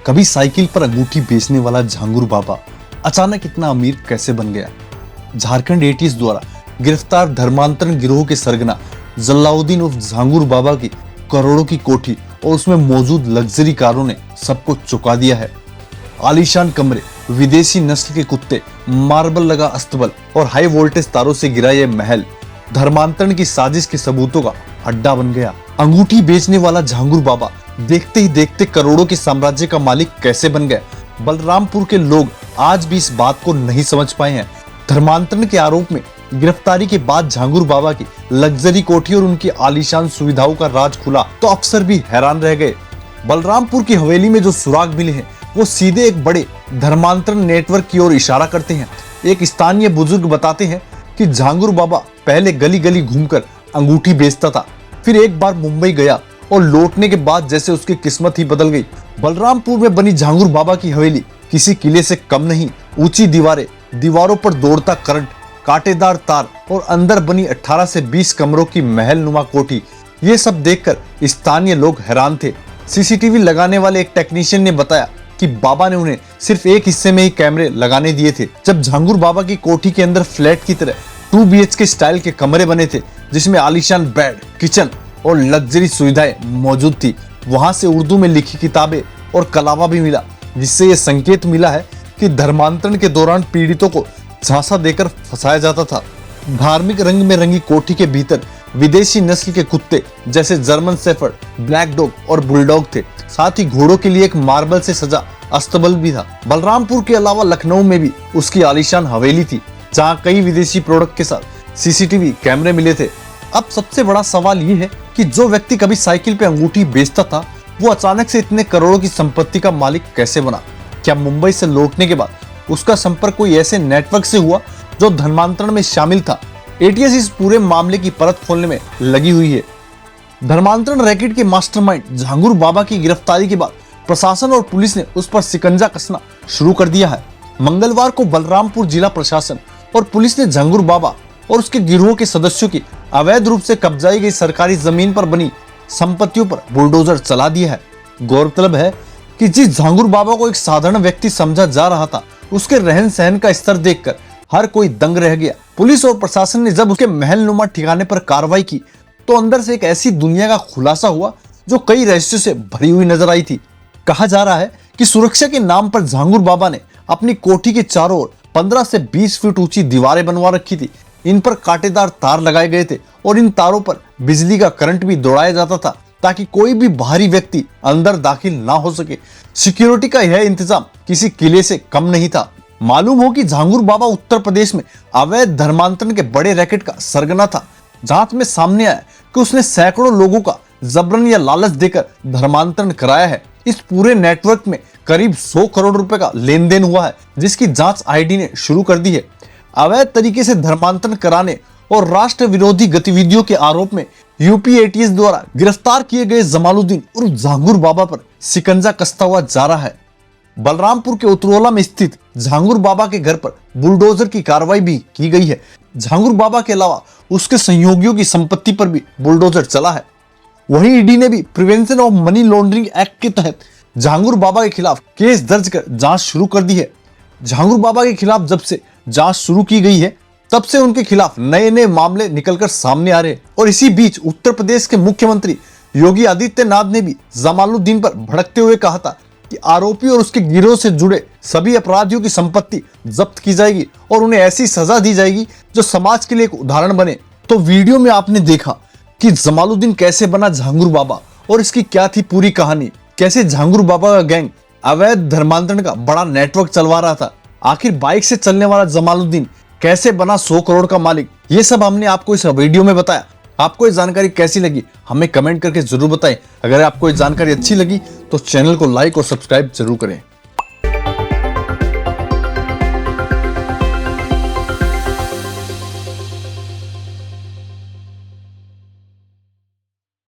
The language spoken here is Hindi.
कभी साइकिल पर अंगूठी बेचने वाला झांगुर बाबा अचानक इतना अमीर कैसे बन गया? झारखंड एटीएस द्वारा गिरफ्तार धर्मांतरण गिरोह के सरगना जलाउद्दीन उर्फ झांगुर बाबा की करोड़ों की कोठी और उसमें मौजूद लग्जरी कारों ने सबको चौंका दिया है। आलीशान कमरे, विदेशी नस्ल के कुत्ते, मार्बल लगा अस्तबल और हाई वोल्टेज तारों से घिरा यह महल धर्मांतरण की साजिश के सबूतों का अड्डा बन गया। अंगूठी बेचने वाला झांगुर बाबा देखते ही देखते करोड़ों के साम्राज्य का मालिक कैसे बन गया? बलरामपुर के लोग आज भी इस बात को नहीं समझ पाए हैं। धर्मांतरण के आरोप में गिरफ्तारी के बाद झांगुर बाबा की लग्जरी कोठी और उनकी आलीशान सुविधाओं का राज खुला तो अफसर भी हैरान रह गए। बलरामपुर की हवेली में जो सुराग मिले हैं वो सीधे एक बड़े धर्मांतरण नेटवर्क की ओर इशारा करते हैं। एक स्थानीय बुजुर्ग बताते हैं कि झांगुर बाबा पहले गली गली घूमकर अंगूठी बेचता था, फिर एक बार मुंबई गया और लौटने के बाद जैसे उसकी किस्मत ही बदल गई। बलरामपुर में बनी झांगुर बाबा की हवेली किसी किले से कम नहीं। ऊंची दीवारें, दीवारों पर दौड़ता करंट, कांटेदार तार और अंदर बनी 18 से 20 कमरों की महल नुमा कोठी, ये सब देखकर स्थानीय लोग हैरान थे। सीसीटीवी लगाने वाले एक टेक्नीशियन ने बताया कि बाबा ने उन्हें सिर्फ एक हिस्से में ही कैमरे लगाने दिए थे। जब झांगुर बाबा की कोठी के अंदर फ्लैट की तरह 2 BHK स्टाइल के कमरे बने थे जिसमें आलीशान बेड, किचन और लग्जरी सुविधाएं मौजूद थी। वहां से उर्दू में लिखी किताबें और कलावा भी मिला, जिससे यह संकेत मिला है कि धर्मांतरण के दौरान पीड़ितों को झांसा देकर फंसाया जाता था। धार्मिक रंग में रंगी कोठी के भीतर विदेशी नस्ल के कुत्ते जैसे जर्मन शेफर्ड, ब्लैक डॉग और बुलडॉग थे। साथ ही घोड़ों के लिए एक मार्बल से सजा अस्तबल भी था। बलरामपुर के अलावा लखनऊ में भी उसकी आलीशान हवेली थी जहां कई विदेशी प्रोडक्ट के साथ सीसीटीवी कैमरे मिले थे। अब सबसे बड़ा सवाल ये है कि जो व्यक्ति कभी साइकिल पे अंगूठी बेचता था वो अचानक से इतने करोड़ों की संपत्ति का मालिक कैसे बना? क्या मुंबई से लौटने के बाद उसका संपर्क कोई ऐसे नेटवर्क से हुआ जो धर्मांतरण में शामिल था? एटीएस इस पूरे मामले की परत खोलने में लगी हुई है। धर्मांतरण रैकेट के मास्टरमाइंड झांगुर बाबा की गिरफ्तारी के बाद प्रशासन और पुलिस ने उस पर शिकंजा कसना शुरू कर दिया है। मंगलवार को बलरामपुर जिला प्रशासन और पुलिस ने झांगुर बाबा और उसके गिरोह के सदस्यों की अवैध रूप से कब्जाई गई सरकारी जमीन पर बनी संपत्तियों पर बुलडोजर चला दिया है। गौरतलब है कि जिस झांगुर बाबा को एक साधारण व्यक्ति समझा जा रहा था, उसके रहन सहन का स्तर देखकर हर कोई दंग रह गया। पुलिस और प्रशासन ने जब उसके महलनुमा ठिकाने पर कार्रवाई की तो अंदर से एक ऐसी दुनिया का खुलासा हुआ जो कई रहस्यों से भरी हुई नजर आई थी। कहा जा रहा है कि सुरक्षा के नाम पर झांगुर बाबा ने अपनी कोठी के चारों ओर 15 से 20 फीट ऊंची दीवारें बनवा रखी थी। इन पर कांटेदार तार लगाए गए थे और इन तारों पर बिजली का करंट भी दौड़ाया जाता था ताकि कोई भी बाहरी व्यक्ति अंदर दाखिल ना हो सके। सिक्योरिटी का यह इंतजाम किसी किले से कम नहीं था। मालूम हो कि झांगुर बाबा उत्तर प्रदेश में अवैध धर्मांतरण के बड़े रैकेट का सरगना था। जांच में सामने आया कि उसने सैकड़ों लोगों का जबरन या लालच देकर धर्मांतरण कराया है। इस पूरे नेटवर्क में करीब 100 करोड़ रुपए का लेन देन हुआ है, जिसकी जांच आईडी ने शुरू कर दी है। अवैध तरीके से धर्मांतरण कराने और राष्ट्र विरोधी गतिविधियों के आरोप में यूपी एटीएस द्वारा गिरफ्तार किए गए जमालुद्दीन उर्फ झांगुर बाबा पर शिकंजा कसता हुआ जा रहा है। बलरामपुर के उतरोला में स्थित झांगुर बाबा के घर पर बुलडोजर की कार्रवाई भी की गई है। झांगुर बाबा के अलावा उसके सहयोगियों की संपत्ति पर भी बुलडोजर चला है। वहीं ईडी ने भी prevention of money laundering act के तहत झांगुर बाबा के खिलाफ केस दर्ज कर जांच शुरू कर दी है। झांगुर बाबा के खिलाफ जब से जांच शुरू की गई है तब से उनके खिलाफ नए नए मामले निकलकर सामने आ रहे हैं। और इसी बीच उत्तर प्रदेश के मुख्यमंत्री योगी आदित्यनाथ ने भी जमालुद्दीन पर भड़कते हुए कहा था कि आरोपी और उसके गिरोह से जुड़े सभी अपराधियों की संपत्ति जब्त की जाएगी और उन्हें ऐसी सजा दी जाएगी जो समाज के लिए एक उदाहरण बने। तो वीडियो में आपने देखा कि जमालुद्दीन कैसे बना झांगुर बाबा और इसकी क्या थी पूरी कहानी, कैसे झांगुर बाबा का गैंग अवैध धर्मांतरण का बड़ा नेटवर्क चलवा रहा था। आखिर बाइक से चलने वाला जमालुद्दीन कैसे बना 100 करोड़ का मालिक, ये सब हमने आपको इस वीडियो में बताया। आपको ये जानकारी कैसी लगी हमें कमेंट करके जरूर बताएं। अगर आपको ये जानकारी अच्छी लगी तो चैनल को लाइक और सब्सक्राइब जरूर करें।